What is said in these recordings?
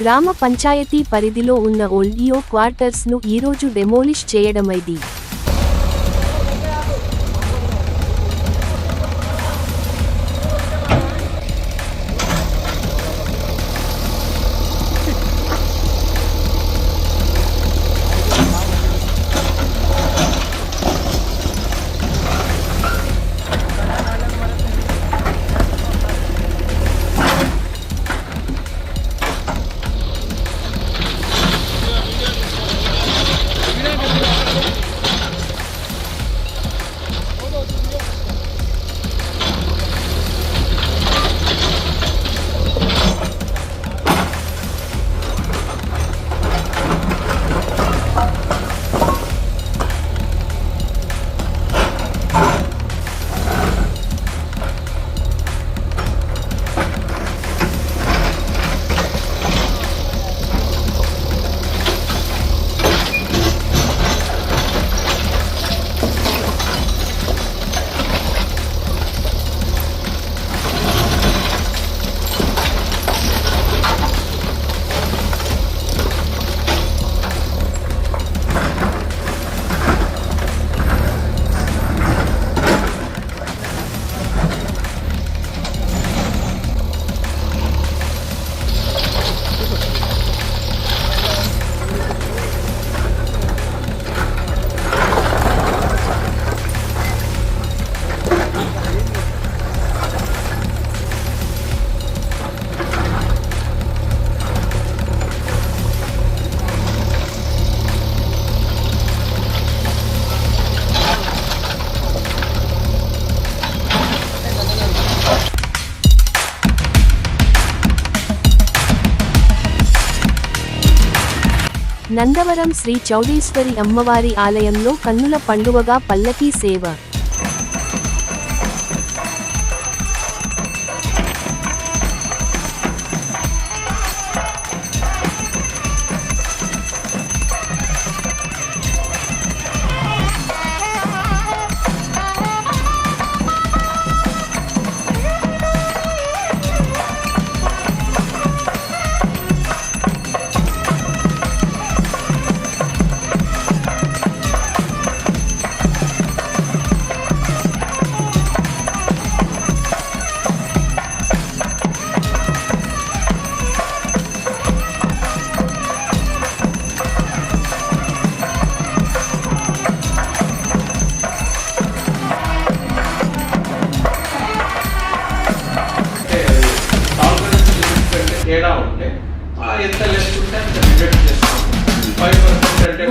గ్రామ పంచాయతీ పరిధిలో ఉన్న ఓల్డ్ క్వార్టర్స్ ను ఈరోజు డెమోలిష్ చేయడమైంది. నందవరం శ్రీ చౌడేశ్వరి అమ్మవారి ఆలయంలో కన్నుల పండువగా పల్లకీ సేవ.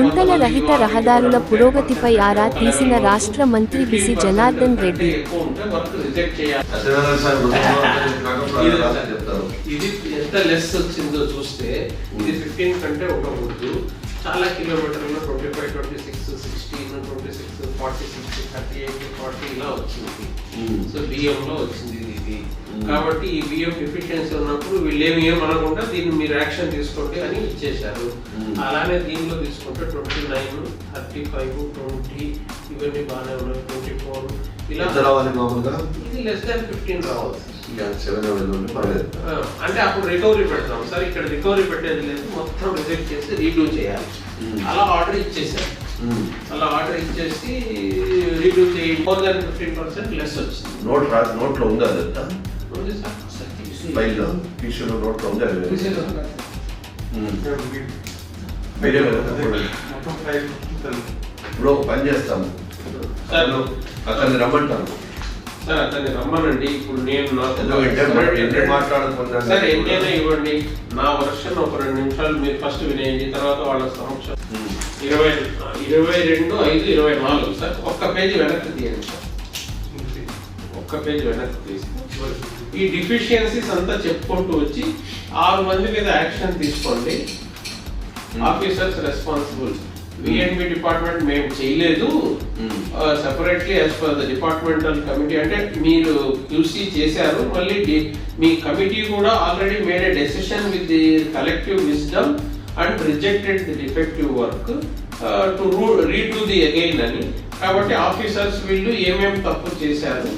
గుంతల రహిత రహదారుల పురోగతిపై ఆరా తీసిన రాష్ట్ర మంత్రి బిసి జనార్దన్ రెడ్డి. ఇది ఎంత లెస్ వచ్చిందో చూస్తే ఇది 15 కంటే ఉండకూడదు. చాలా కిలోమీటర్లు 25, 26, 16, 26, 40, 60, 38, 40 ఇలా వచ్చింది. సో బియ్యంలో వచ్చింది ఇది. కాబట్టి ఈ బియ్యం ఎఫిషియన్సీ ఉన్నప్పుడు వీళ్ళు ఏమి ఏమనకుండా దీన్ని మీరు యాక్షన్ తీసుకోండి అని ఇచ్చేశారు. అలానే దీనిలో తీసుకుంటే 29, 35, 20 ఇవన్నీ బాగానే ఉన్నాయి. 24 ఇలా ఇది లెస్ దాన్ 15 రావాలి. అంటే అప్పుడు రికవరీ పెడతాం సార్. ఇక్కడ రికవరీ పెట్టేది లేదు, మొత్తం రిజెక్ట్ చేసి రీడూ చేయాలి. అలా ఆర్డర్ ఇచ్చేసారు. అలా ఆర్డర్ ఇచ్చేసి రీడూ చేయి. మోర్ దాన్ 15% లెస్ వచ్చింది. నోట్లో ఉందా అదంతా? ఉంది సార్. ఫైల్లో టీషర్లో నోట్లో ఉందా? ఇప్పుడు ఒక పని చేస్తాము సార్, అతన్ని రమ్మంటాను సార్. అతన్ని రమ్మనండి. ఇప్పుడు నేను మాట్లాడుకున్నాను సార్. ఎన్నైనా ఇవ్వండి. నా వర్షన్ ఒక 2 నిమిషాలు మీరు ఫస్ట్ వినేయండి, తర్వాత వాళ్ళ సమక్షం. 22/5/24 సార్. ఒక్క పేజీ వెనక్కి తీయండి సార్. ఒక్క పేజీ వెనక్కి తీసి ఈ డిఫిషియన్సీస్ అంతా చెప్పుకుంటూ వచ్చి 6 మంది మీద యాక్షన్ తీసుకోండి. Officers responsible. విఎన్బి డిపార్ట్మెంట్ మేము చేయలేదు, separately as per the departmental committee. అంటే మీరు క్యూసీ చేశారు, మళ్ళీ మీ కమిటీ కూడా already made a decision with the collective wisdom and rejected the defective work to redo the again అని. కాబట్టి ఆఫీసర్స్ వీళ్ళు ఏమేమి తప్పు చేశారు,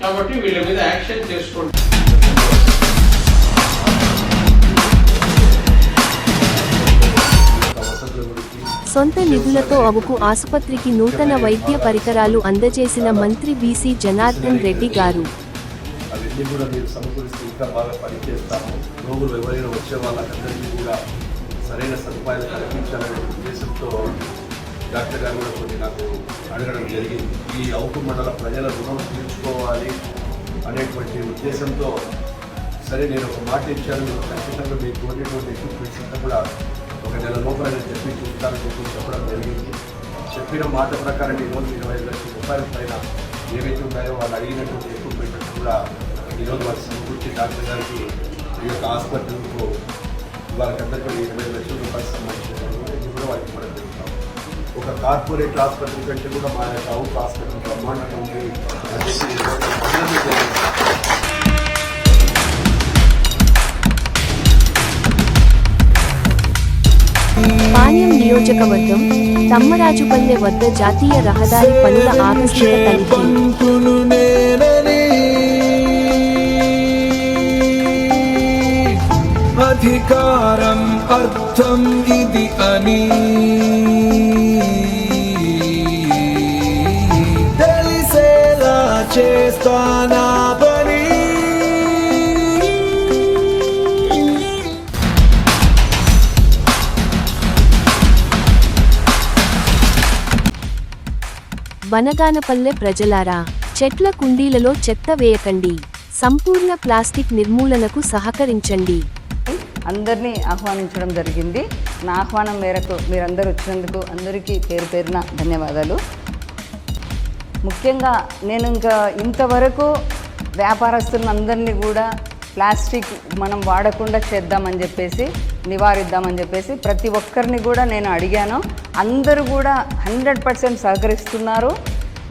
కాబట్టి వీళ్ళ మీద యాక్షన్ చేసుకోండి. సొంత నిధులతో అవుకు ఆసుపత్రికి నూతన వైద్య పరికరాలు అందజేసిన మంత్రి బీసీ జనార్దన్ రెడ్డి గారు. అవన్నీ కూడా మీరు సమకూరిస్తే ఇంకా బాగా పనిచేస్తాము. రోగులు ఎవరైనా వచ్చే వాళ్ళందరికీ కూడా సరైన సదుపాయాలు కల్పించాలనే ఉద్దేశంతో డాక్టర్ గారు కూడా కొన్ని నాకు అడగడం జరిగింది. ఈ అవుకు మండల ప్రజల రుణం తీర్చుకోవాలి అనేటువంటి ఉద్దేశంతో సరే నేను ఒక మాట ఇచ్చాను, ఖచ్చితంగా మీకు కోరినటువంటి ఎక్విప్మెంట్స్ అంతా కూడా ఒక నెల లోపల చెప్పి చూస్తానని చెప్పి చెప్పడం జరిగింది. చెప్పిన మాట ప్రకారం ఈరోజు 25 లక్షల రూపాయల పైన ఏవైతే ఉన్నాయో వాళ్ళు అడిగినటువంటి ఎక్విప్మెంట్ కూడా ఈరోజు వారి సమకూర్చి డాక్టర్ గారికి ఈ యొక్క హాస్పిటల్కు వాళ్ళకందరికీ 25 లక్షల రూపాయలు సంబంధించినవి కూడా వారికి మనం జరుగుతాం. ఒక కార్పొరేట్ హాస్పిటల్ కంటే కూడా మా యొక్క అవుట్ హాస్పిటల్ బ్రహ్మాండంగా ఉంది అని చెప్పి పాణ్యం నియోజకవర్గం తమ్మరాజుపల్లె వద్ద జాతీయ రహదారి పనుల ఆకస్మిక తనిఖీ. అధికారం అర్థం ఇది అని తెలిసేలా చేస్తానా పని. బనగానపల్లె ప్రజలారా, చెట్ల కుండీలలో చెత్త వేయకండి, సంపూర్ణ ప్లాస్టిక్ నిర్మూలనకు సహకరించండి. అందరినీ ఆహ్వానించడం జరిగింది. నా ఆహ్వానం మేరకు మీరందరూ వచ్చినందుకు అందరికీ పేరు పేరున ధన్యవాదాలు. ముఖ్యంగా నేను ఇంకా ఇంతవరకు వ్యాపారస్తులందరినీ కూడా ప్లాస్టిక్ మనం వాడకుండా చేద్దామని చెప్పేసి నివారిద్దామని చెప్పేసి ప్రతి ఒక్కరిని కూడా నేను అడిగాను. అందరూ కూడా 100% సహకరిస్తున్నారు.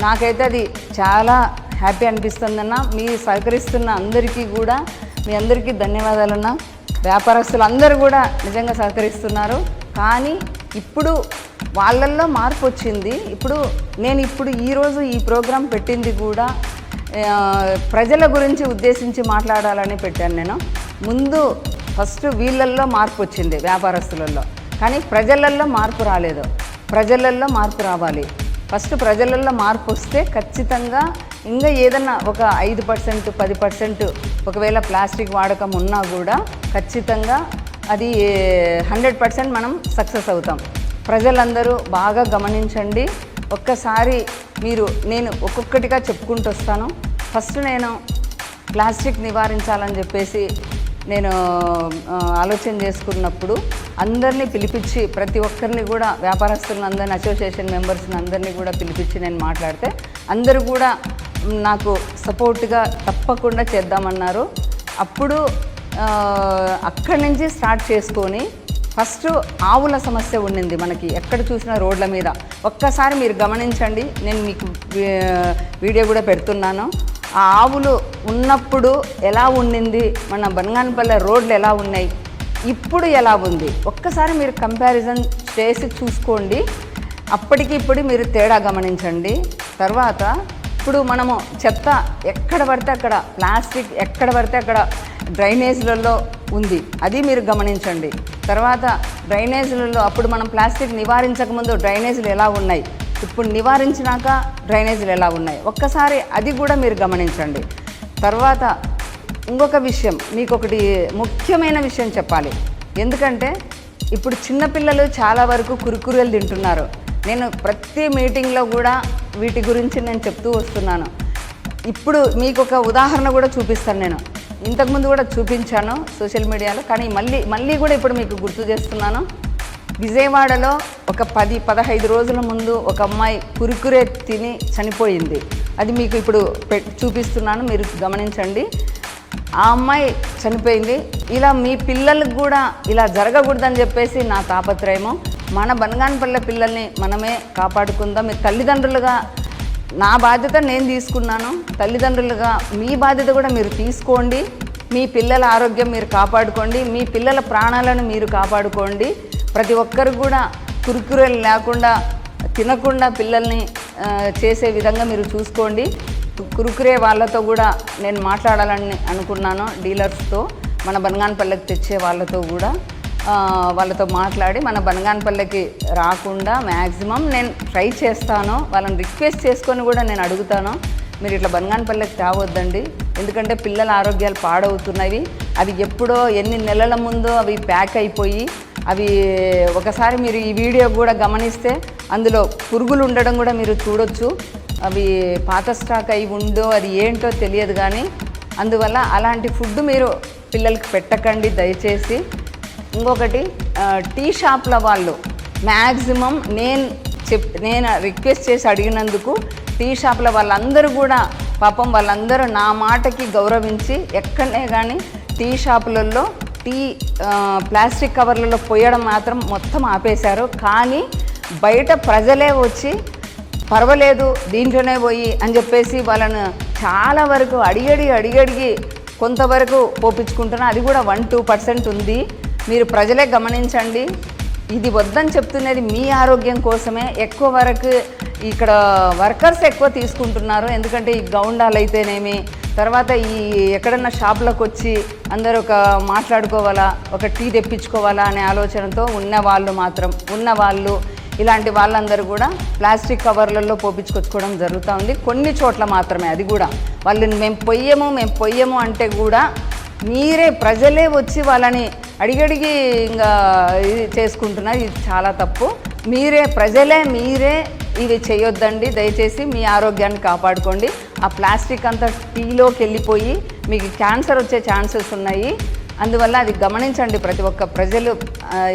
నాకైతే అది చాలా హ్యాపీ అనిపిస్తుందన్న. మీరు సహకరిస్తున్న అందరికీ కూడా మీ అందరికీ ధన్యవాదాలన్న. వ్యాపారస్తులు అందరూ కూడా నిజంగా సహకరిస్తున్నారు. కానీ ఇప్పుడు వాళ్ళల్లో మార్పు వచ్చింది. నేను ఈరోజు ఈ ప్రోగ్రాం పెట్టింది కూడా ప్రజల గురించి ఉద్దేశించి మాట్లాడాలని పెట్టాను. నేను ముందు ఫస్ట్ వీళ్ళల్లో మార్పు వచ్చింది వ్యాపారస్తులలో, కానీ ప్రజలల్లో మార్పు రాలేదు. ప్రజలల్లో మార్పు రావాలి. ఫస్ట్ ప్రజలల్లో మార్పు వస్తే ఖచ్చితంగా ఇంకా ఏదన్నా ఒక 5% 10% ఒకవేళ ప్లాస్టిక్ వాడకం ఉన్నా కూడా ఖచ్చితంగా అది 100% మనం సక్సెస్ అవుతాం. ప్రజలందరూ బాగా గమనించండి. ఒక్కసారి నేను ఒక్కొక్కటిగా చెప్పుకుంటూ వస్తాను. ఫస్ట్ నేను ప్లాస్టిక్ నివారించాలని చెప్పేసి నేను ఆలోచన చేసుకున్నప్పుడు అందరినీ పిలిపించి ప్రతి ఒక్కరిని కూడా వ్యాపారస్తులను అందరినీ అసోసియేషన్ మెంబర్స్ని అందరినీ కూడా పిలిపించి నేను మాట్లాడితే అందరూ కూడా నాకు సపోర్ట్గా తప్పకుండా చేద్దామన్నారు. అప్పుడు అక్కడి నుంచి స్టార్ట్ చేసుకొని ఫస్ట్ ఆవుల సమస్య ఉండింది మనకి ఎక్కడ చూసినా రోడ్ల మీద. ఒక్కసారి మీరు గమనించండి, నేను మీకు వీడియో కూడా పెడుతున్నాను. ఆ ఆవులు ఉన్నప్పుడు ఎలా ఉండింది, మన బనగానపల్లె రోడ్లు ఎలా ఉన్నాయి, ఇప్పుడు ఎలా ఉంది, ఒక్కసారి మీరు కంపారిజన్ చేసి చూసుకోండి. అప్పటికి ఇప్పుడు మీరు తేడా గమనించండి. తర్వాత ఇప్పుడు మనము చెత్త ఎక్కడ పడితే అక్కడ, ప్లాస్టిక్ ఎక్కడ పడితే అక్కడ డ్రైనేజ్లలో ఉంది, అది మీరు గమనించండి. తర్వాత డ్రైనేజీలలో అప్పుడు మనం ప్లాస్టిక్ నివారించకముందు డ్రైనేజీలు ఎలా ఉన్నాయి, ఇప్పుడు నివారించినాక డ్రైనేజీలు ఎలా ఉన్నాయి, ఒక్కసారి అది కూడా మీరు గమనించండి. తర్వాత ఇంకొక విషయం, మీకు ఒకటి ముఖ్యమైన విషయం చెప్పాలి. ఎందుకంటే ఇప్పుడు చిన్నపిల్లలు చాలా వరకు కురుకురేలు తింటున్నారు. నేను ప్రతి మీటింగ్లో కూడా వీటి గురించి నేను చెప్తూ వస్తున్నాను. ఇప్పుడు మీకు ఒక ఉదాహరణ కూడా చూపిస్తాను. నేను ఇంతకుముందు కూడా చూపించాను సోషల్ మీడియాలో, కానీ మళ్ళీ కూడా ఇప్పుడు మీకు గుర్తు చేస్తున్నాను. విజయవాడలో ఒక 10-15 రోజుల ముందు ఒక అమ్మాయి కురుకురే తిని చనిపోయింది. అది మీకు ఇప్పుడు చూపిస్తున్నాను, మీరు గమనించండి. ఆ అమ్మాయి చనిపోయింది. ఇలా మీ పిల్లలకు కూడా ఇలా జరగకూడదని చెప్పేసి నా తాపత్రయము. మన బనగానపల్లె పిల్లల్ని మనమే కాపాడుకుందాం. మీ తల్లిదండ్రులుగా నా బాధ్యత నేను తీసుకున్నాను, తల్లిదండ్రులుగా మీ బాధ్యత కూడా మీరు తీసుకోండి. మీ పిల్లల ఆరోగ్యం మీరు కాపాడుకోండి, మీ పిల్లల ప్రాణాలను మీరు కాపాడుకోండి. ప్రతి ఒక్కరు కూడా కురుకురేలు లేకుండా తినకుండా పిల్లల్ని చేసే విధంగా మీరు చూసుకోండి. కురుకురే వాళ్ళతో కూడా నేను మాట్లాడాలని అనుకున్నాను, డీలర్స్తో, మన బనగానపల్లెకి తెచ్చే వాళ్ళతో కూడా. వాళ్ళతో మాట్లాడి మన బనగానపల్లికి రాకుండా మ్యాక్సిమం నేను ట్రై చేస్తాను. వాళ్ళని రిక్వెస్ట్ చేసుకొని కూడా నేను అడుగుతాను, మీరు ఇట్లా బనగానపల్లికి తేవద్దండి, ఎందుకంటే పిల్లల ఆరోగ్యాలు పాడవుతున్నవి. అవి ఎప్పుడో ఎన్ని నెలల ముందో అవి ప్యాక్ అయిపోయి అవి ఒకసారి మీరు ఈ వీడియో కూడా గమనిస్తే అందులో పురుగులు ఉండడం కూడా మీరు చూడొచ్చు. అవి పాత స్టాక్ అయి ఉందో అది ఏంటో తెలియదు, కానీ అందువల్ల అలాంటి ఫుడ్ మీరు పిల్లలకి పెట్టకండి దయచేసి. ఇంకొకటి టీ షాప్ల వాళ్ళు మ్యాక్సిమం నేను రిక్వెస్ట్ చేసి అడిగినందుకు టీ షాప్ల వాళ్ళందరూ కూడా పాపం వాళ్ళందరూ నా మాటకి గౌరవించి ఎక్కడనే కానీ టీ షాపులలో టీ ప్లాస్టిక్ కవర్లలో పోయడం మాత్రం మొత్తం ఆపేశారు. కానీ బయట ప్రజలే వచ్చి పర్వాలేదు దీంట్లోనే పోయి అని చెప్పేసి వాళ్ళను చాలా వరకు అడిగడిగి కొంతవరకు పోపించుకుంటున్నా. అది కూడా 1-2% ఉంది. మీరు ప్రజలే గమనించండి. ఇది వద్దని చెప్తున్నది మీ ఆరోగ్యం కోసమే. ఎక్కువ వరకు ఇక్కడ వర్కర్స్ ఎక్కువ తీసుకుంటున్నారు, ఎందుకంటే ఈ గౌండాలు అయితేనేమి, తర్వాత ఈ ఎక్కడన్నా షాపులకు వచ్చి అందరూ ఒక మాట్లాడుకోవాలా, ఒక టీ తెప్పించుకోవాలా అనే ఆలోచనతో ఉన్నవాళ్ళు ఇలాంటి వాళ్ళందరూ కూడా ప్లాస్టిక్ కవర్లలో పోపించుకొచ్చుకోవడం జరుగుతూ ఉంది. కొన్ని చోట్ల మాత్రమే, అది కూడా వాళ్ళు మేము పొయ్యము అంటే కూడా మీరే ప్రజలే వచ్చి వాళ్ళని అడిగడిగి ఇంకా ఇది చేసుకుంటున్నారు. ఇది చాలా తప్పు. మీరే ఇవి చేయొద్దండి దయచేసి. మీ ఆరోగ్యాన్ని కాపాడుకోండి. ఆ ప్లాస్టిక్ అంతా టీలోకి వెళ్ళిపోయి మీకు క్యాన్సర్ వచ్చే ఛాన్సెస్ ఉన్నాయి. అందువల్ల అది గమనించండి. ప్రతి ఒక్క ప్రజలు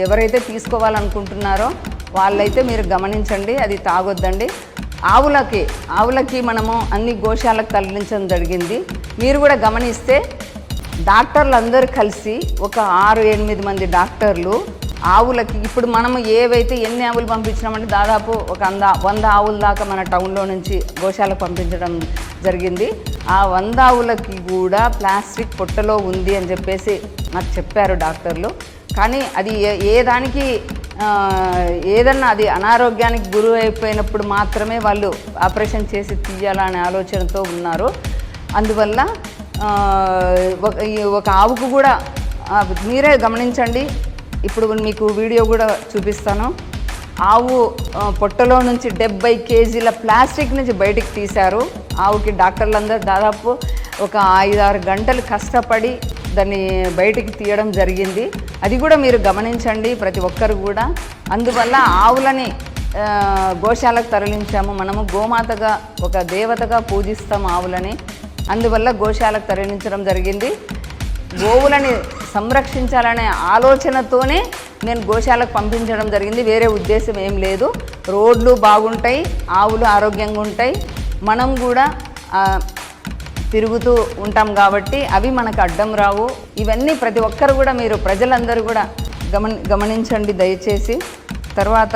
ఎవరైతే తీసుకోవాలనుకుంటున్నారో వాళ్ళైతే మీరు గమనించండి, అది తాగొద్దండి. ఆవులకి మనము అన్ని గోశాలకు తరలించడం జరిగింది. మీరు కూడా గమనిస్తే డాక్టర్లు అందరూ కలిసి ఒక 6-8 మంది డాక్టర్లు ఆవులకి ఇప్పుడు మనము ఏవైతే ఎన్ని ఆవులు పంపించినామంటే దాదాపు ఒక 100 ఆవుల దాకా మన టౌన్లో నుంచి గోశాలకు పంపించడం జరిగింది. ఆ 100 ఆవులకి కూడా ప్లాస్టిక్ పొట్టలో ఉంది అని చెప్పేసి నాకు చెప్పారు డాక్టర్లు. కానీ అది ఏదన్నా అది అనారోగ్యానికి గురి అయిపోయినప్పుడు మాత్రమే వాళ్ళు ఆపరేషన్ చేసి తీయాలనే ఆలోచనతో ఉన్నారు. అందువల్ల ఒక ఆవుకు కూడా మీరే గమనించండి. ఇప్పుడు మీకు వీడియో కూడా చూపిస్తాను. ఆవు పొట్టలో నుంచి 70 కేజీల ప్లాస్టిక్ నుంచి బయటికి తీశారు. ఆవుకి డాక్టర్లందరూ దాదాపు ఒక 5-6 గంటలు కష్టపడి దాన్ని బయటికి తీయడం జరిగింది. అది కూడా మీరు గమనించండి ప్రతి ఒక్కరు కూడా. అందువల్ల ఆవులని గోశాలకు తరలించాము. మనము గోమాతగా ఒక దేవతగా పూజిస్తాము ఆవులని. అందువల్ల గోశాలకు తరలించడం జరిగింది. గోవులని సంరక్షించాలనే ఆలోచనతోనే నేను గోశాలకు పంపించడం జరిగింది. వేరే ఉద్దేశం ఏం లేదు. రోడ్లు బాగుంటాయి, ఆవులు ఆరోగ్యంగా ఉంటాయి, మనం కూడా తిరుగుతూ ఉంటాం కాబట్టి అవి మనకు అడ్డం రావు. ఇవన్నీ ప్రతి ఒక్కరు కూడా మీరు ప్రజలందరూ కూడా గమనించండి దయచేసి. తర్వాత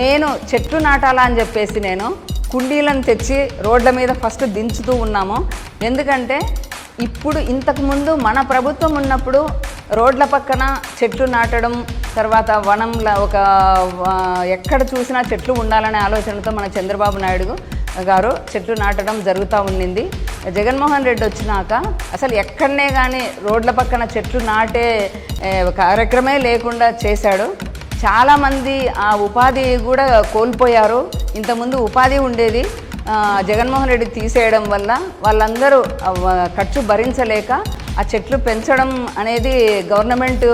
నేను చెట్లు నాటాలా అని చెప్పేసి నేను కుండీలను తెచ్చి రోడ్ల మీద ఫస్ట్ దించుతూ ఉన్నాము. ఎందుకంటే ఇప్పుడు ఇంతకుముందు మన ప్రభుత్వం ఉన్నప్పుడు రోడ్ల పక్కన చెట్లు నాటడం, తర్వాత వనంలో ఎక్కడ చూసినా చెట్లు ఉండాలనే ఆలోచనతో మన చంద్రబాబు నాయుడు గారు చెట్లు నాటడం జరుగుతూ ఉండింది. జగన్మోహన్ రెడ్డి వచ్చినాక అసలు ఎక్కడనే కానీ రోడ్ల పక్కన చెట్లు నాటే కార్యక్రమే లేకుండా చేశాడు. చాలామంది ఆ ఉపాధి కూడా కోల్పోయారు. ఇంతకుముందు ఉపాధి ఉండేది, జగన్మోహన్ రెడ్డి తీసేయడం వల్ల వాళ్ళందరూ ఖర్చు భరించలేక ఆ చెట్లు పెంచడం అనేది గవర్నమెంట్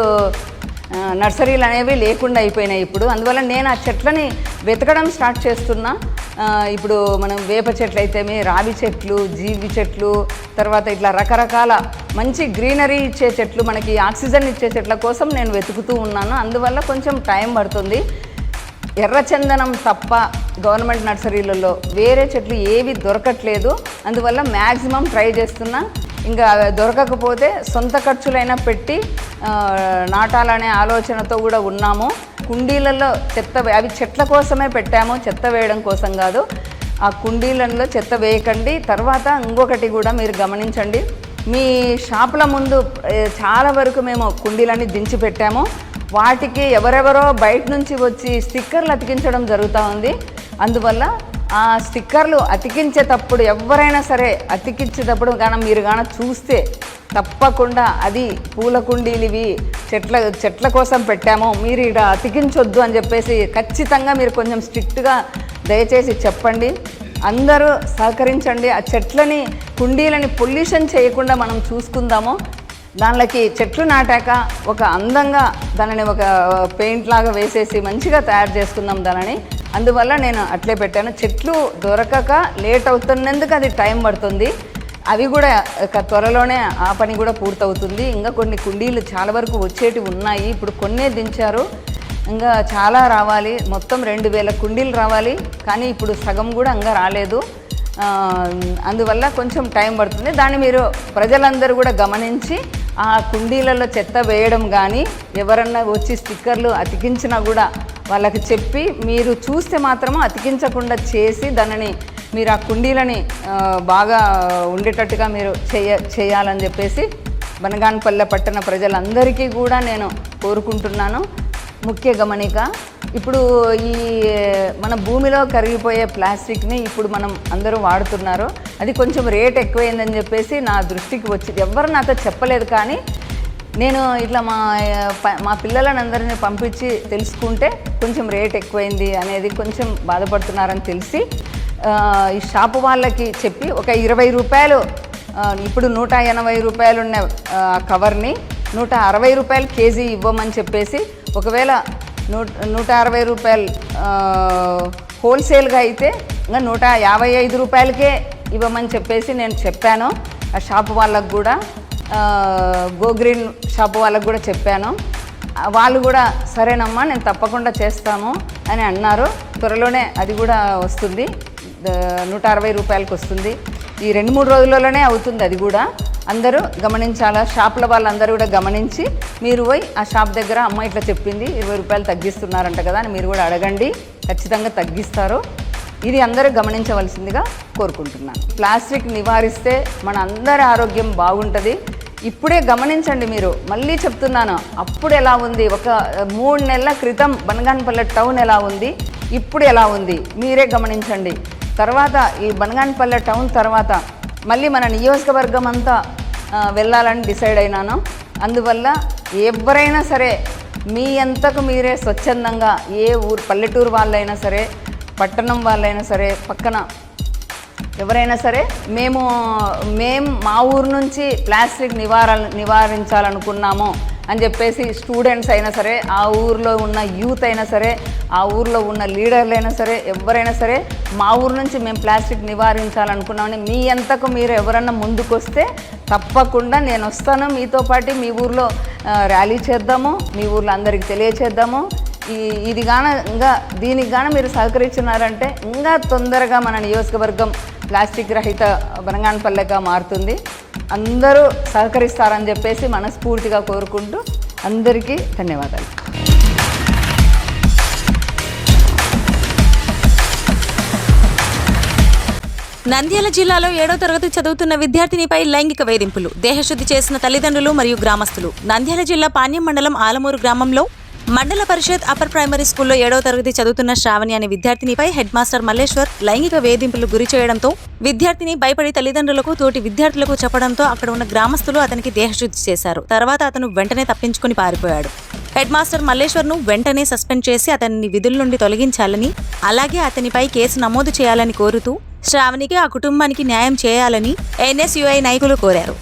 నర్సరీలు అనేవి లేకుండా అయిపోయినాయి ఇప్పుడు. అందువల్ల నేను ఆ చెట్లని వెతకడం స్టార్ట్ చేస్తున్నా. ఇప్పుడు మనం వేప చెట్లు అయితేమి, రావి చెట్లు, జీవి చెట్లు, తర్వాత ఇట్లా రకరకాల మంచి గ్రీనరీ ఇచ్చే చెట్లు, మనకి ఆక్సిజన్ ఇచ్చే చెట్ల కోసం నేను వెతుకుతూ ఉన్నాను. అందువల్ల కొంచెం టైం పడుతుంది. ఎర్రచందనం తప్ప గవర్నమెంట్ నర్సరీలలో వేరే చెట్లు ఏవి దొరకట్లేదు. అందువల్ల మ్యాక్సిమం ట్రై చేస్తున్నా. ఇంకా దొరకకపోతే సొంత ఖర్చులైనా పెట్టి నాటాలనే ఆలోచనతో కూడా ఉన్నాము. కుండీలలో అవి చెట్ల కోసమే పెట్టాము, చెత్త వేయడం కోసం కాదు. ఆ కుండీలలో చెత్త వేయకండి. తర్వాత ఇంకొకటి కూడా మీరు గమనించండి, మీ షాపుల ముందు చాలా వరకు మేము కుండీలన్నీ దించి పెట్టాము. వాటికి ఎవరెవరో బయట నుంచి వచ్చి స్టిక్కర్లు అతికించడం జరుగుతూ ఉంది. అందువల్ల ఆ స్టిక్కర్లు అతికించేటప్పుడు ఎవరైనా సరే అతికించేటప్పుడు మీరు చూస్తే తప్పకుండా అది పూల కుండీలు ఇవి చెట్ల కోసం పెట్టాము, మీరు ఇక్కడ అతికించొద్దు అని చెప్పేసి ఖచ్చితంగా మీరు కొంచెం స్ట్రిక్ట్గా దయచేసి చెప్పండి. అందరూ సహకరించండి. ఆ చెట్లని కుండీలని పొల్యూషన్ చేయకుండా మనం చూసుకుందాము. దానిలోకి చెట్లు నాటాక ఒక అందంగా దానిని ఒక పెయింట్ లాగా వేసేసి మంచిగా తయారు చేసుకుందాం దానిని. అందువల్ల నేను అట్లే పెట్టాను. చెట్లు దొరకక లేట్ అవుతున్నందుకు అది టైం పడుతుంది. అవి కూడా త్వరలోనే ఆ పని కూడా పూర్తవుతుంది. ఇంకా కొన్ని కుండీలు చాలా వరకు వచ్చేటివి ఉన్నాయి. ఇప్పుడు కొన్నే దించారు, ఇంకా చాలా రావాలి. మొత్తం 2000 కుండీలు రావాలి, కానీ ఇప్పుడు సగం కూడా ఇంకా రాలేదు. అందువల్ల కొంచెం టైం పడుతుంది. దాన్ని మీరు ప్రజలందరూ కూడా గమనించి ఆ కుండీలలో చెత్త వేయడం కానీ ఎవరన్నా వచ్చి స్టిక్కర్లు అతికించినా కూడా వాళ్ళకి చెప్పి మీరు చూస్తే మాత్రము అతికించకుండా చేసి దానిని మీరు ఆ కుండీలని బాగా ఉండేటట్టుగా మీరు చేయాలని చెప్పేసి బనగానపల్లె పట్టణ ప్రజలందరికీ కూడా నేను కోరుకుంటున్నాను. ముఖ్య గమనిక, ఇప్పుడు ఈ మన భూమిలో కరిగిపోయే ప్లాస్టిక్ని ఇప్పుడు మనం అందరూ వాడుతున్నారు. అది కొంచెం రేట్ ఎక్కువైందని చెప్పేసి నా దృష్టికి వచ్చింది. ఎవరు నాతో చెప్పలేదు, కానీ నేను ఇట్లా మా పిల్లలని అందరినీ పంపించి తెలుసుకుంటే కొంచెం రేట్ ఎక్కువైంది అనేది కొంచెం బాధపడుతున్నారని తెలిసి ఈ షాపు వాళ్ళకి చెప్పి ఒక 20 రూపాయలు, ఇప్పుడు 180 రూపాయలు ఉన్న కవర్ని 160 రూపాయలు కేజీ ఇవ్వమని చెప్పేసి, ఒకవేళ 160 రూపాయలు హోల్సేల్గా అయితే ఇంకా 155 రూపాయలకే ఇవ్వమని చెప్పేసి నేను చెప్పాను. ఆ షాపు వాళ్ళకు కూడా, గో గ్రీన్ షాపు వాళ్ళకు కూడా చెప్పాను. వాళ్ళు కూడా సరేనమ్మా నేను తప్పకుండా చేస్తాము అని అన్నారు. త్వరలోనే అది కూడా వస్తుంది, 160 రూపాయలకి వస్తుంది. ఈ 2-3 రోజులలోనే అవుతుంది. అది కూడా అందరూ గమనించాలా. షాపుల వాళ్ళందరూ కూడా గమనించి మీరు పోయి ఆ షాప్ దగ్గర అమ్మ ఇట్లా చెప్పింది 20 రూపాయలు తగ్గిస్తున్నారంట కదా అని మీరు కూడా అడగండి, ఖచ్చితంగా తగ్గిస్తారు. ఇది అందరూ గమనించవలసిందిగా కోరుకుంటున్నాను. ప్లాస్టిక్ నివారిస్తే మన అందరి ఆరోగ్యం బాగుంటుంది. ఇప్పుడే గమనించండి, మీరు మళ్ళీ చెప్తున్నాను, అప్పుడు ఎలా ఉంది, ఒక 3 నెలల క్రితం బనగానపల్లె టౌన్ ఎలా ఉంది, ఇప్పుడు ఎలా ఉంది మీరే గమనించండి. తర్వాత ఈ బనగానపల్లె టౌన్ తర్వాత మళ్ళీ మన నియోజకవర్గం అంతా వెళ్ళాలని డిసైడ్ అయినాను. అందువల్ల ఎవరైనా సరే మీ అంతకు మీరే స్వచ్ఛందంగా, ఏ పల్లెటూరు వాళ్ళైనా సరే, పట్టణం వాళ్ళైనా సరే, పక్కన ఎవరైనా సరే, మేము మా ఊరు నుంచి ప్లాస్టిక్ నివారించాలనుకున్నాము అని చెప్పేసి స్టూడెంట్స్ అయినా సరే, ఆ ఊరిలో ఉన్న యూత్ అయినా సరే, ఆ ఊరిలో ఉన్న లీడర్లు అయినా సరే, ఎవరైనా సరే మా ఊరు నుంచి మేము ప్లాస్టిక్ నివారించాలనుకున్నామని మీ అంతకు మీరు ఎవరన్నా ముందుకొస్తే తప్పకుండా నేను వస్తాను. మీతో పాటు మీ ఊర్లో ర్యాలీ చేద్దాము, మీ ఊర్లో అందరికీ తెలియచేద్దాము. ఇది ఇంకా దీనికి మీరు సహకరించినారంటే ఇంకా తొందరగా మన నియోజకవర్గం ప్లాస్టిక్ రహిత బనగానపల్లెగా మారుతుంది. అందరూ సహకరిస్తారని చెప్పేసి మనస్ఫూర్తిగా కోరుకుంటూ అందరికీ ధన్యవాదాలు. నంద్యాల జిల్లాలో 7వ తరగతి చదువుతున్న విద్యార్థినిపై లైంగిక వేధింపులు, దేహశుద్ధి చేసిన తల్లిదండ్రులు మరియు గ్రామస్తులు. నంద్యాల జిల్లా పాణ్యం మండలం ఆలమూరు గ్రామంలో మండల పరిషత్ అప్పర్ ప్రైమరీ స్కూల్లో 7వ తరగతి చదువుతున్న శ్రావణి అనే విద్యార్థినిపై హెడ్ మాస్టర్ మల్లేశ్వర్ లైంగిక వేధింపులు గురి చేయడంతో విద్యార్థిని భయపడి తల్లిదండ్రులకు, తోటి విద్యార్థులకు చెప్పడంతో అక్కడ ఉన్న గ్రామస్తులు అతనికి దేహశుద్ధి చేశారు. తర్వాత అతను వెంటనే తప్పించుకుని పారిపోయాడు. హెడ్ మాస్టర్ మల్లేశ్వర్ ను వెంటనే సస్పెండ్ చేసి అతన్ని విధుల నుండి తొలగించాలని, అలాగే అతనిపై కేసు నమోదు చేయాలని కోరుతూ శ్రావణికి, ఆ కుటుంబానికి న్యాయం చేయాలని ఎన్ఎస్యుఐ నాయకులు కోరారు.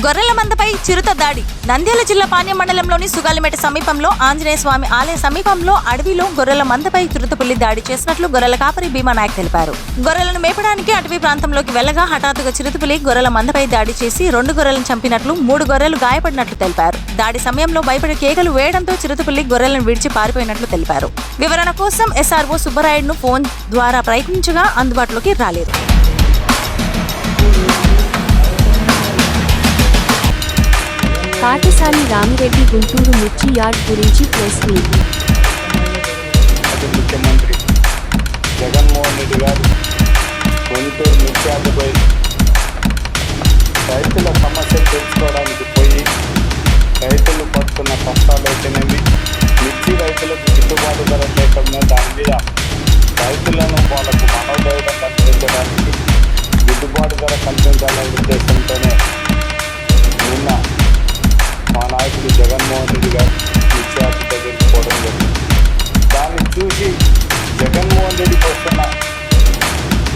గొర్రెల మందపై చిరుత దాడి. నంద్యాల జిల్లా పాణ్యం మండలంలోని సుగాలిమెట సమీపంలో ఆంజనేయ స్వామి ఆలయ సమీపంలో అడవిలో గొర్రెల మందపై చిరుతపులి దాడి చేసినట్లు గొర్రెల కాపరి భీమా నాయక్ తెలిపారు. గొర్రెలను మేపడానికి అటవీ ప్రాంతంలోకి వెళ్లగా హఠాత్తుగా చిరుతపులి గొర్రెల మందపై దాడి చేసి 2 గొర్రెలను చంపినట్లు, 3 గొర్రెలు గాయపడినట్లు తెలిపారు. దాడి సమయంలో భయపడి కేకలు వేయడంతో చిరుతపులి గొర్రెలను విడిచి పారిపోయినట్లు తెలిపారు. వివరణ కోసం ఎస్ఆర్ఓ సుబ్బరాయుడును ఫోన్ ద్వారా ప్రయత్నించగా అందుబాటులోకి రాలేదు. కాటసాని రామిరెడ్డి గుంటూరు మిర్చి యార్డ్ గురించి ప్రెస్ మీట్. ముఖ్యమంత్రి జగన్మోహన్ రెడ్డి గారు గుంటూరు మిర్చి యార్డుపై రైతుల సమస్యలు తెలుసుకోవడానికి పోయి రైతులు పడుతున్న కష్టాలు అయితేనేమి, మిర్చి రైతులకు గిట్టుబాటు ధర లేకుండా దాని మీద రైతులను వాళ్ళకు మనోధైర్యం కల్పించడానికి, గిట్టుబాటు ధర కల్పించాలనే ఉద్దేశంతోనే నిన్న మా నాయకుడు జగన్మోహన్ రెడ్డి గారు విద్యార్థి దగ్గరికి పోవడం జరిగింది. దాన్ని చూసి జగన్మోహన్ రెడ్డికి వస్తున్న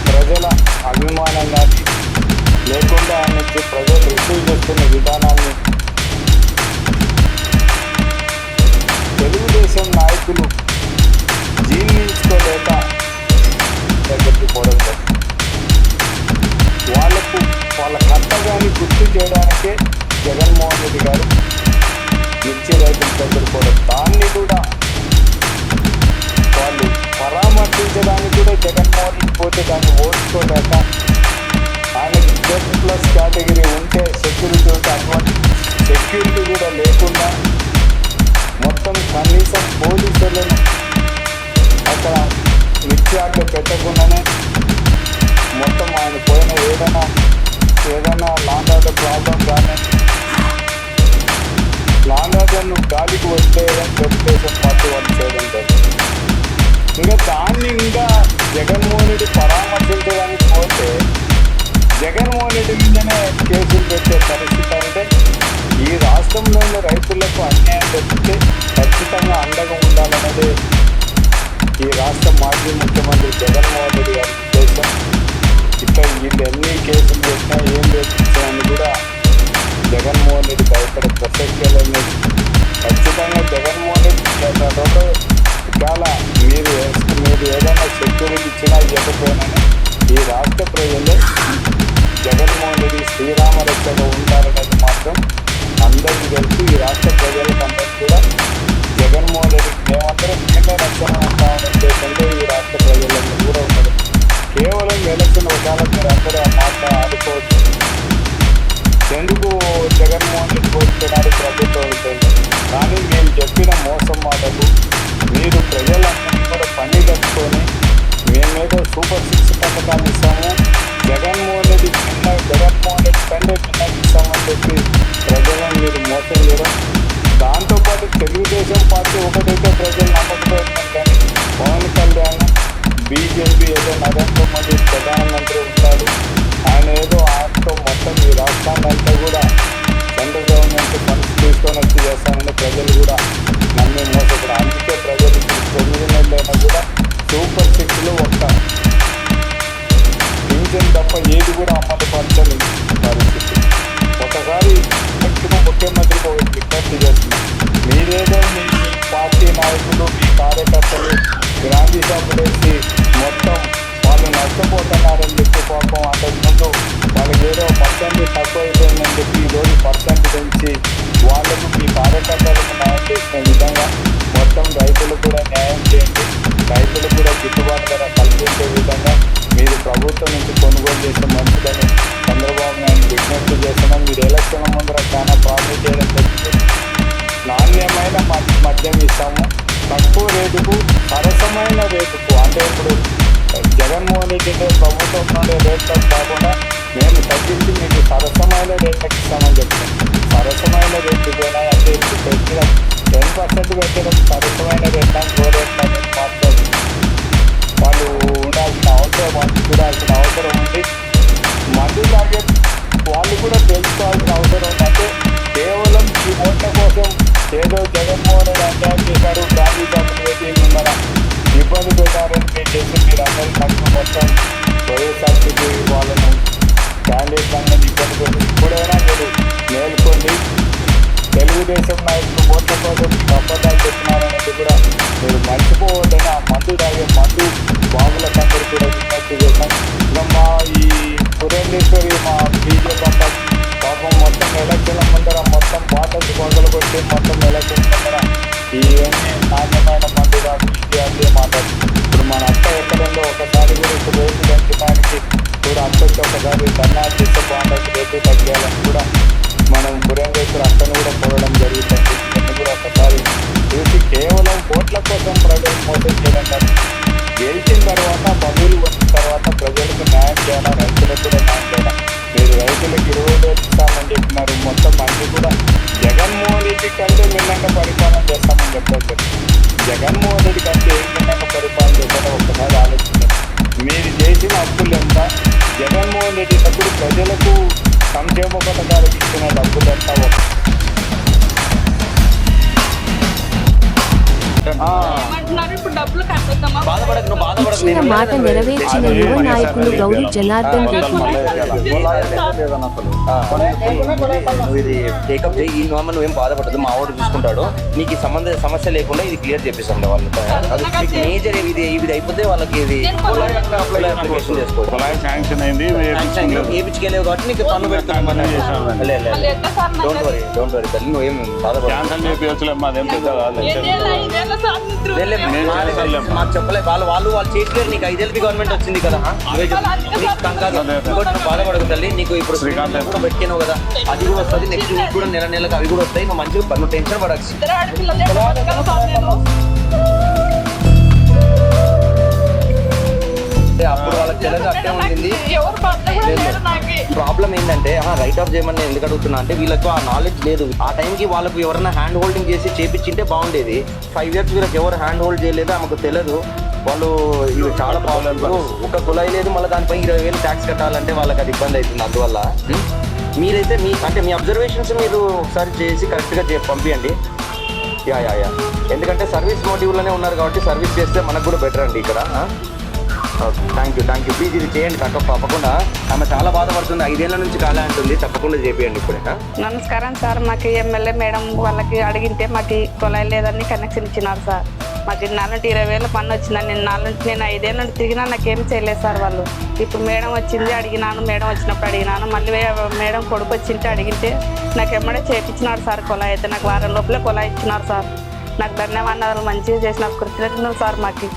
ప్రజల అభిమానం కానీ, లేకుండా ఆయన నుంచి ప్రజలు రిసీవ్ చేస్తున్న విధానాన్ని తెలుగుదేశం నాయకులు జీర్ణించుకోలేక దగ్గరికి పోవడం జరిగింది. వాళ్ళ కర్తవ్యాన్ని గుర్తు చేయడానికే జగన్మోహన్ రెడ్డి గారు మిర్చి రైతుల దగ్గర పోవడం, దాన్ని కూడా వాళ్ళు పరామర్శించడానికి కూడా జగన్మోహన్ రెడ్డి పోతే దాన్ని ఓడ్చుకోలేక, ఆయనకి Z+ కేటగిరీ ఉంటే సెక్యూరిటీ ఉంటే అటువంటి సెక్యూరిటీ కూడా లేకుండా మొత్తం కనీసం పోలీసులను అక్కడ మిర్చి ఆటలు పెట్టకుండానే మొత్తం ఆయన పోయిన ఏదైనా లాండ్ ఆర్డర్ ప్రాబ్లం కానీ లాండ్ ఆర్డర్ను గాలికి వదిలేయడం తెలుగుదేశం పార్టీ వాళ్ళు చేయడం జరిగింది. ఇంకా జగన్మోహన్ రెడ్డి పరామర్శించడానికి పోతే జగన్మోహన్ రెడ్డి మీదనే కేసులు పెట్టే పరిస్థితి. అంటే ఈ రాష్ట్రంలోని రైతులకు అన్యాయం జరిగితే ఖచ్చితంగా అండగా ఉండాలన్నదే ఈ రాష్ట్ర మాజీ ముఖ్యమంత్రి జగన్మోహన్ రెడ్డి గారి ఉద్దేశం. ఇట్లా వీళ్ళు ఎన్ని కేసులు పెట్టినా ఏం చేయించాలని కూడా జగన్మోహన్ రెడ్డి భయపడే ప్రసక్తి లేదు. ఖచ్చితంగా జగన్మోహన్ రెడ్డి చాలా మీరు ఏదైనా సెక్యూరిటీ ఇచ్చినా ఇవ్వకపోయినా ఈ రాష్ట్ర ప్రజలే జగన్మోహన్ రెడ్డి శ్రీరామ రక్షగా ఉంటారనేది మాత్రం అందరికీ తెలుసు. ఈ రాష్ట్ర ప్రజలకందరికీ కూడా జగన్మోహన్ రెడ్డి మేమే రక్షణ ఉంటామనే ఉద్దేశంతో ఈ రాష్ట్ర ప్రజలందరూ కూడా ఉన్నారు. కేవలం ఎలక్షన్ ఒకవేళ మీరు అందరూ ఆ మాట ఆడుకోవచ్చు. ఎందుకు జగన్మోహన్ రెడ్డి కోరుతున్నారు ప్రభుత్వం ఉంటుంది, కానీ మేము చెప్పిన మోసం మాటకు మీరు ప్రజలందరినీ కూడా పని కట్టుకొని మేమేదో సూపర్ 6 పథకాలు ఇస్తాము, జగన్మోహన్ రెడ్డి కంటే చిన్నగా ఇస్తామని చెప్పి ప్రజలను మీరు మోసం చేయడం. దాంతోపాటు తెలుగుదేశం పార్టీ ఒకటైతే ప్రజలు నమ్మకపోతున్నారు, కానీ పవన్ కళ్యాణ్ బీజేపీ ఏదో నరేంద్ర మోదీ ప్రధానమంత్రి ఉంటాడు, ఆయనతో మొత్తం ఈ రాష్ట్రాన్ని అంతా కూడా సెంట్రల్ గవర్నమెంట్ ఫండ్స్ తీసుకొని వచ్చి చేస్తానని ప్రజలు కూడా నమ్మి మోసపడు. అందుకే ప్రజలు 9 నెలలైనా కూడా సూపర్ 6లో ఒక్క పింఛన్ తప్ప ఏది కూడా అమలు పరచని పరిస్థితి. ఒకసారి ముఖ్యమంత్రికి ఒక విజ్ఞప్తి చేస్తున్నాం, మీరేదో మీ పార్టీ నాయకులు మీ కార్యకర్తలు గాంధీ సభలేసి మొత్తం వాళ్ళు నష్టపోతున్నారని చెప్పి పాపం అంతకుముందు వాళ్ళకి ఏదో పర్సెంటేజ్ తక్కువ అయిపోయిందని చెప్పి ఈరోజు పర్సెంటేజ్ పెంచి వాళ్ళకు మీ కార్యకర్తలకు న్యాయం చేసిన విధంగా మొత్తం రైతులకు కూడా న్యాయం చేయండి, రైతులకు కూడా గిట్టుబాటు ధర కల్పించే విధంగా మీరు ప్రభుత్వం నుంచి కొనుగోలు చేసే మంచిదని చంద్రబాబు నాయుడు విజ్ఞప్తి చేస్తున్నాం. మీరు ఎలక్షన్ ముందర చాలా ప్రామిస్ చేయడం జరిగింది. నాణ్యమైన మద్యం ఇస్తాము, తక్కువ రేటుకు సరసమైన రేటుకు. అంటే ఇప్పుడు జగన్మోహన్ రెడ్డి ప్రభుత్వం నుండి రేట్లకు కాకుండా మేము తగ్గించి మీకు సరసమైన రేట్లకు ఇస్తామని చెప్తాం. సరసమైన రేట్లు పోయినా అంటే ఇప్పుడు పెట్టిన 10% పెట్టిన సరసమైన రేట్లా గో రేట్లా మాత్రం వాళ్ళు ఉండాల్సిన అవసరం, వాళ్ళు చూడాల్సిన అవసరం ఉంది. మందు తాగే వాళ్ళు కూడా తెలుసుకోవాల్సిన అవసరం ఉంది. అంటే కేవలం ఈ ఓట్ల కోసం ఏదో జగన్మోహన్ రెడ్డి అన్యాయం చేశారు, గాంధీ సభలు పెట్టి మిమ్మల్ని ఇబ్బంది పెట్టారని మీరు చేసి మీరు అందరికీ నాకు మొత్తం వైఎస్ఆర్సీపీ వాళ్ళను క్యాండిడేట్ అందరినీ ఇబ్బంది పెట్టి ఇప్పుడైనా మీరు మేల్కొండి. తెలుగుదేశం నాయకులు ఓట్ల కోసం మీకు అబద్ధాలు చెప్తున్నారనేది కూడా మీరు మర్చిపోవద్దని ఆ మందు తాగే మందు బాబులకందరూ కూడా విజ్ఞప్తి చేశాం. ఇంకా మా ఈ పురేంద్రేశ్వరి మా బీజేపీ అంతా పాపం మొత్తం ఎలక్షన్ల ముందర మొత్తం బాటలు గొంగలు కొట్టి మొత్తం ఎలక్షన్ ముందర ఇవన్నీ నాణ్యమైన మందు కాదు ఇది అదే మాట్లాడు. ఇప్పుడు మన అక్క ఎక్కడుందో ఒకసారి కూడా ఇప్పుడు రేటు పెంచడానికి కూడా అక్కడికి ఒకసారి ధర్నా చేస్తే బాగుంటుంది, రేటు తగ్గాలని కూడా మనం పురేంద్రేశ్వరి అక్కను కూడా కోరడం జరుగుతుంది. ఇవన్నీ కూడా ఒకసారి చూసి కేవలం ఓట్ల కోసం ప్రజలు మోసం చేయడం కాదు, గెలిచిన తర్వాత పదవులు వచ్చిన తర్వాత ప్రజలకు న్యాయం చేయాలా, రైతులకు కూడా న్యాయం చేయాలా. మీరు రైతులకు 20,000 ఇస్తామని చెప్పినారు, మొత్తం అన్ని కూడా జగన్మోహన్ రెడ్డి కంటే మిన్నంగా పరిపాలన చేస్తామని చెప్పారు. జగన్మోహన్ రెడ్డి కంటే ఏం మిన్నంగా పరిపాలన చేస్తారో ఒక్కసారి ఆలోచించారు. మీరు చేసిన అప్పులు ఎంత, జగన్మోహన్ రెడ్డి అప్పుడు ప్రజలకు సంక్షేమ పథకాలు ఇచ్చిన డబ్బులు ఎంత ఇచ్చిన మాట నెరవేర్చిన యువ నాయకులు గౌరి జనార్దన్ రెడ్డి. ఇది టేకప్ చేయి, ఈ నోమ నువ్వేం బాధపడదు, మా వాడు చూసుకుంటాడు, నీకు ఈ సమస్య లేకుండా ఇది క్లియర్ చేపిస్తాం వాళ్ళు. మేజర్ ఇది అయిపోతే వాళ్ళకి ఇది అప్లికేషన్ చేసుకోవచ్చు. శాంక్షన్ అయింది, ఏపించుకెళ్ళేవు కాబట్టి నీకు పన్ను పెడుతున్నాం. డోంట్ వరీ తల్లి, నువ్వేం బాధపడదు. మాకు చెప్పలే, వాళ్ళు చేయట్లేదు. నీకు 5 ఏళ్ళకి గవర్నమెంట్ వచ్చింది కదా, నువ్వు బాధపడదు తల్లి. నీకు ఇప్పుడు కూడా పెట్టినావు కదా, అది కూడా వస్తుంది. నెక్స్ట్ నీకు కూడా నెలకు అవి కూడా వస్తాయి. నువ్వు మంచిగా నువ్వు టెన్షన్ పడచ్చు. అప్పుడు వాళ్ళకి తెలియదు, అట్టే ఉంటుంది. ప్రాబ్లం ఏంటంటే రైట్ ఆఫ్ చేయమని ఎందుకు అడుగుతున్నా అంటే వీళ్ళకు ఆ నాలెడ్జ్ లేదు. ఆ టైంకి వాళ్ళకు ఎవరైనా హ్యాండ్ హోల్డింగ్ చేసి చేపించింటే బాగుండేది. 5 ఇయర్స్ వీళ్ళకి ఎవరు హ్యాండ్ హోల్డ్ చేయలేదు, ఆమెకు తెలియదు. వాళ్ళు ఇవి చాలా ప్రాబ్లమ్స్. ఒక కులాయి లేదు, మళ్ళీ దానిపై 20,000 ట్యాక్స్ కట్టాలంటే వాళ్ళకి అది ఇబ్బంది అవుతుంది. అందువల్ల మీరైతే మీ అబ్జర్వేషన్స్ మీరు ఒకసారి చేసి కరెక్ట్గా పంపించండి. యా ఎందుకంటే సర్వీస్ మోటివ్లోనే ఉన్నారు కాబట్టి సర్వీస్ చేస్తే మనకు కూడా బెటర్ అండి ఇక్కడ. థ్యాంక్ యూ ప్లీజ్ ఇది చేయండి. తప్పకుండా ఆమె చాలా బాధపడుతుంది, 5 ఏళ్ళ నుంచి కాలే అంటుంది. తప్పకుండా చేయండి ఇప్పుడే. నమస్కారం సార్, మాకు ఎమ్మెల్యే మేడం వాళ్ళకి అడిగితే మాకు కొలాయి లేదని కనెక్షన్ ఇచ్చినారు సార్. మాకు 20,000 పన్ను వచ్చిందని నేను 5 ఏళ్ళ నుండి తిరిగినా నాకేం చేయలేదు సార్ వాళ్ళు. ఇప్పుడు మేడం వచ్చింది అడిగినాను, మేడం వచ్చినప్పుడు అడిగినాను, మళ్ళీ మేడం కొడుకు వచ్చింటే అడిగితే నాకు ఎమ్మడే చేయించినాడు సార్ కొలాయి. అయితే నాకు వారం లోపలే కొలాయి ఇచ్చినారు సార్. నాకు ధన్యవాదాలు, మంచిగా చేసిన కృతజ్ఞతలు సార్ మాకు.